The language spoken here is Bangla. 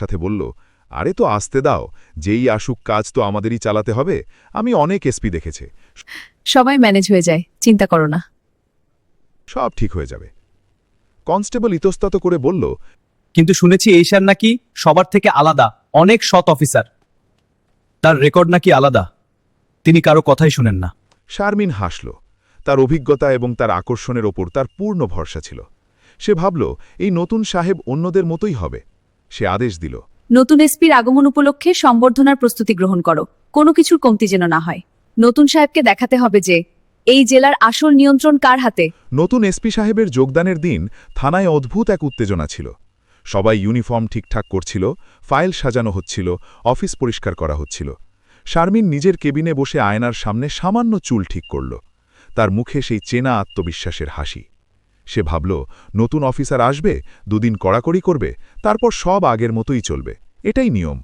সাথে বলল, আরে তো আসতে দাও, যেই আসুক কাজ তো আমাদেরই চালাতে হবে। আমি অনেক এসপি দেখেছে, সবাই ম্যানেজ হয়ে যায়, চিন্তা করো না। সব ঠিক হয়ে যাবে। কনস্টেবল ইতস্তত করে বলল, কিন্তু শুনেছি এই স্যার নাকি সবার থেকে আলাদা, অনেক সৎ অফিসার। তার রেকর্ড নাকি আলাদা, তিনি কারো কথাই শুনেন না। শারমিন হাসল। তার অভিজ্ঞতা এবং তার আকর্ষণের ওপর তার পূর্ণ ভরসা ছিল। সে ভাবল, এই নতুন সাহেব অন্যদের মতোই হবে। সে আদেশ দিল, নতুন এসপির আগমন উপলক্ষে সম্বর্ধনার প্রস্তুতি গ্রহণ করো, কোনো কিছুর কমতি যেন না হয়। নতুন সাহেবকে দেখাতে হবে যে এই জেলার আসল নিয়ন্ত্রণ কার হাতে। নতুন এসপি সাহেবের যোগদানের দিন থানায় অদ্ভুত এক উত্তেজনা ছিল। সবাই ইউনিফর্ম ঠিকঠাক করছিল, ফাইল সাজানো হচ্ছিল, অফিস পরিষ্কার করা হচ্ছিল। শারমিন নিজের কেবিনে বসে আয়নার সামনে সামান্য চুল ঠিক করল। তার মুখে সেই চেনা আত্মবিশ্বাসের হাসি। সে ভাবল, নতুন অফিসার আসবে, দুদিন কড়াকড়ি করবে, তারপর সব আগের মতোই চলবে। এটাই নিয়ম।